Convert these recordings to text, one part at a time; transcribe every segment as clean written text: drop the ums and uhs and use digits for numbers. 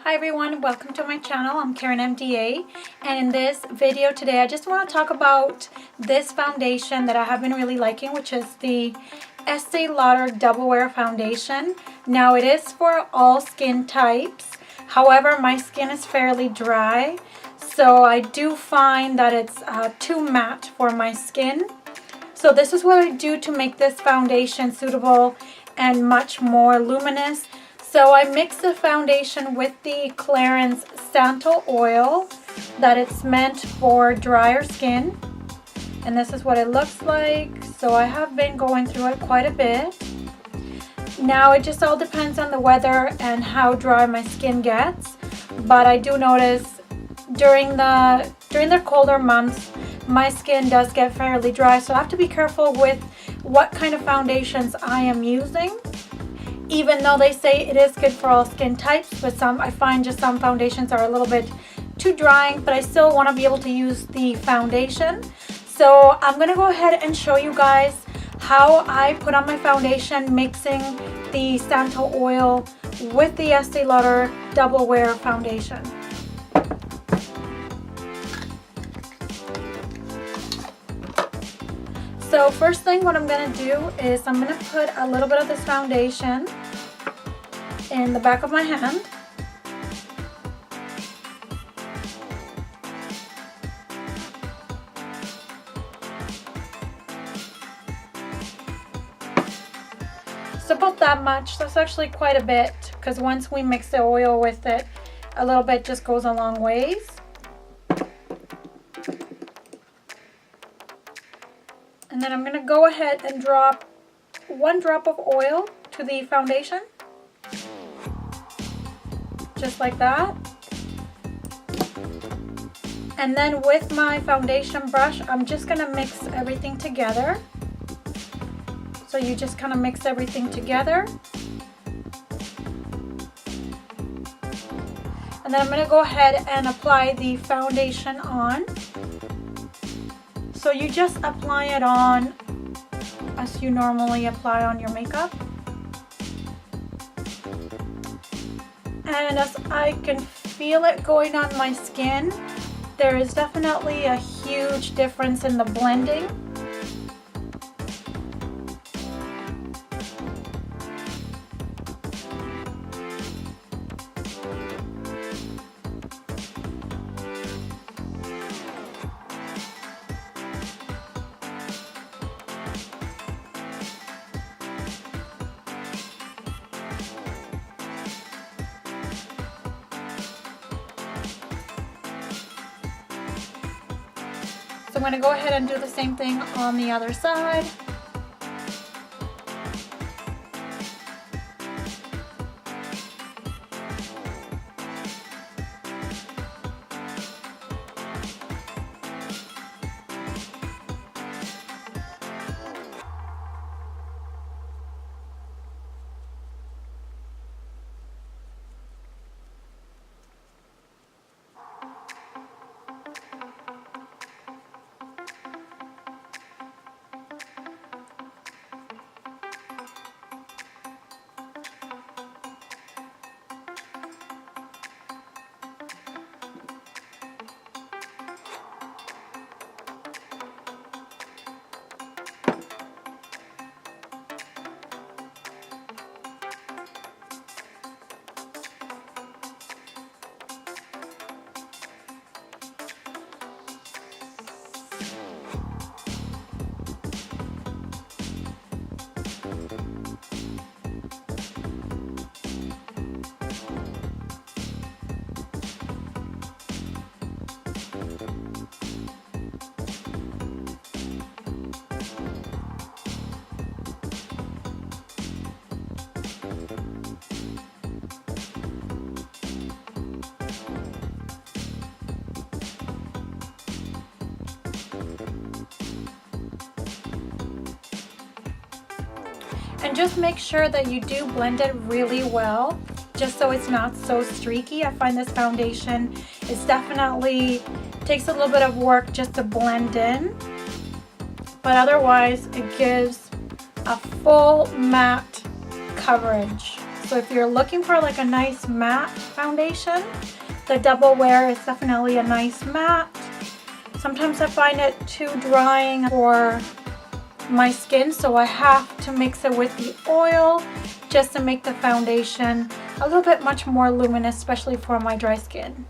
Hi everyone, welcome to my channel. I'm Karen MDA, and in this video today I just want to talk about this foundation that I have been really liking, which is the Estée Lauder Double Wear Foundation. Now it is for all skin types, however my skin is fairly dry, so I do find that it's too matte for my skin. So this is what I do to make this foundation suitable and much more luminous. So I mix the foundation with the Clarins Santal Oil that it's meant for drier skin. And this is what it looks like. So I have been going through it quite a bit. Now it just all depends on the weather and how dry my skin gets. But I do notice during the colder months, my skin does get fairly dry. So I have to be careful with what kind of foundations I am using. Even though they say it is good for all skin types, but I find just some foundations are a little bit too drying, but I still want to be able to use the foundation. So I'm going to go ahead and show you guys how I put on my foundation mixing the Santal Oil with the Estée Lauder Double Wear Foundation. So first thing what I'm going to do is I'm going to put a little bit of this foundation in the back of my hand. So about that much. That's actually quite a bit, because once we mix the oil with it, a little bit just goes a long ways. And then I'm going to go ahead and drop 1 drop of oil to the foundation. Just like that. And then with my foundation brush, I'm just going to mix everything together. So you just kind of mix everything together. And then I'm going to go ahead and apply the foundation on. So you just apply it on as you normally apply on your makeup. And as I can feel it going on my skin, there is definitely a huge difference in the blending. So I'm going to go ahead and do the same thing on the other side. And just make sure that you do blend it really well, just so it's not so streaky. I find this foundation is definitely takes a little bit of work just to blend in, but otherwise it gives a full matte coverage. So So if you're looking for like a nice matte foundation, the Double Wear is definitely a nice matte. Sometimes I find it too drying for my skin, so I have to mix it with the oil just to make the foundation a little bit much more luminous, especially for my dry skin.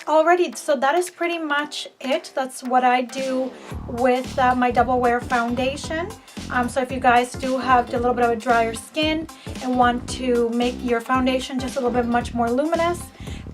Alrighty, so that is pretty much it. That's what I do with my Double Wear foundation. So if you guys do have a little bit of a drier skin and want to make your foundation just a little bit much more luminous,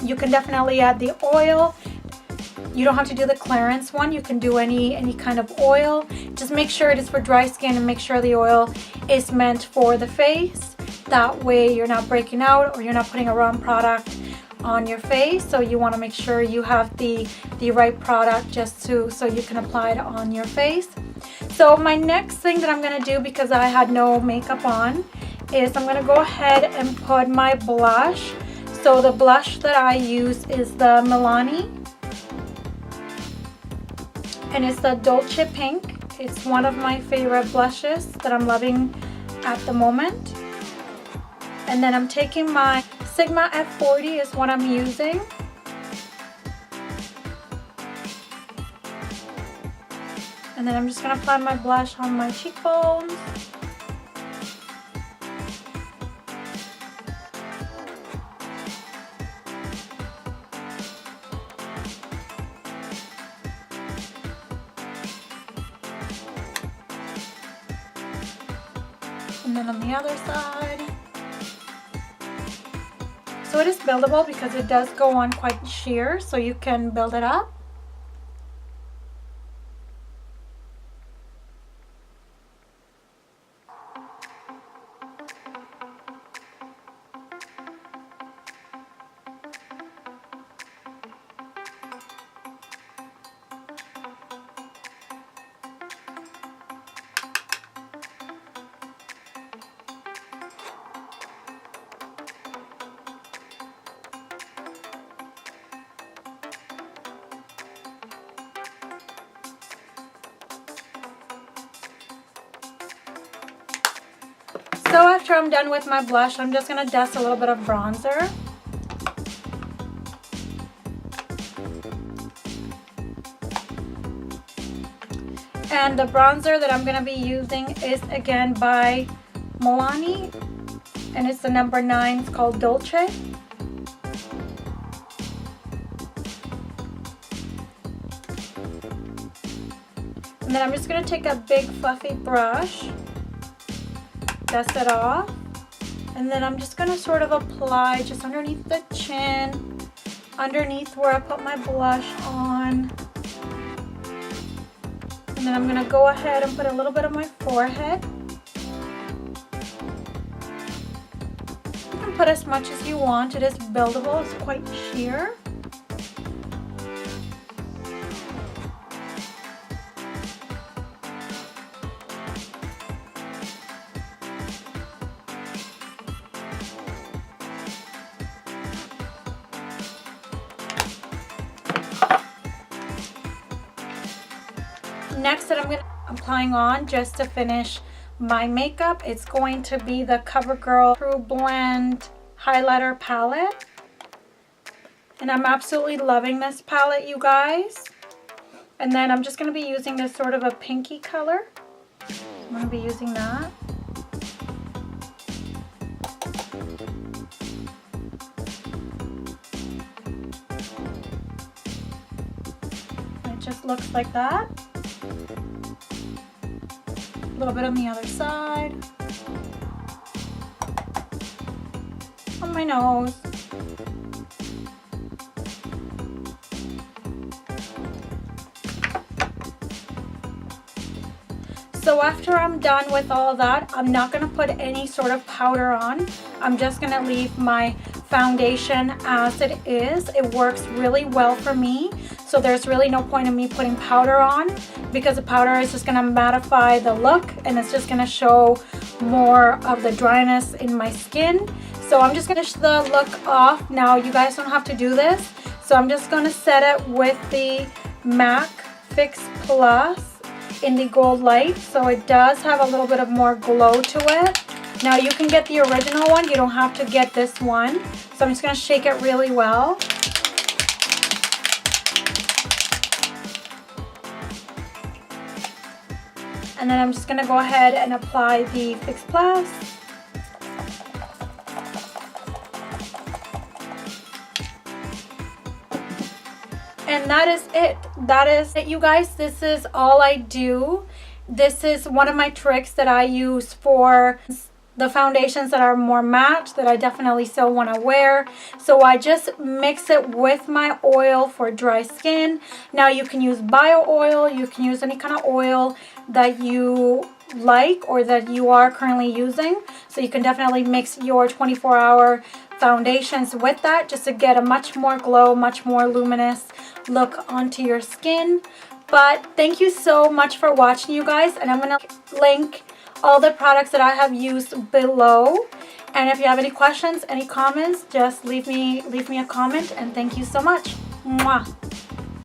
you can definitely add the oil. You don't have to do the clearance one. You can do any kind of oil. Just make sure it is for dry skin and make sure the oil is meant for the face. That way you're not breaking out or you're not putting a wrong product on your face. So you want to make sure you have the right product just so you can apply it on your face. So my next thing that I'm going to do, because I had no makeup on, is I'm going to go ahead and put my blush. So the blush that I use is the Milani, and it's the Dolce Pink. It's one of my favorite blushes that I'm loving at the moment. And then I'm taking my Sigma F40 is what I'm using. And then I'm just going to apply my blush on my cheekbones. And then on the other side. So it is buildable because it does go on quite sheer, so you can build it up. So after I'm done with my blush, I'm just going to dust a little bit of bronzer. And the bronzer that I'm going to be using is again by Milani, and it's the number 9. It's called Dolce. And then I'm just going to take a big fluffy brush, dust it off, and then I'm just going to sort of apply just underneath the chin, underneath where I put my blush on. And then I'm going to go ahead and put a little bit on my forehead. You can put as much as you want. It is buildable. It's quite sheer. Next that I'm applying on just to finish my makeup, it's going to be the CoverGirl True Blend Highlighter Palette. And I'm absolutely loving this palette, you guys. And then I'm just going to be using this sort of a pinky color. I'm going to be using that. It just looks like that. A little bit on the other side, on my nose. So after I'm done with all that, I'm not going to put any sort of powder on. I'm just going to leave my foundation as it is. It works really well for me. So there's really no point in me putting powder on, because the powder is just going to mattify the look and it's just going to show more of the dryness in my skin. So I'm just going to finish the look off. Now you guys don't have to do this. So I'm just going to set it with the MAC Fix Plus in the gold light, so it does have a little bit of more glow to it. Now you can get the original one, you don't have to get this one. So I'm just going to shake it really well. And then I'm just going to go ahead and apply the Fix Plus. And that is it. That is it, you guys. This is all I do. This is one of my tricks that I use for the foundations that are more matte, that I definitely still want to wear. So I just mix it with my oil for dry skin. Now you can use bio oil, you can use any kind of oil that you like or that you are currently using. So you can definitely mix your 24-hour foundations with that just to get a much more glow, much more luminous look onto your skin. But thank you so much for watching, you guys, and I'm going to link all the products that I have used below. And if you have any questions, any comments, just leave me a comment, and thank you so much. Mwah.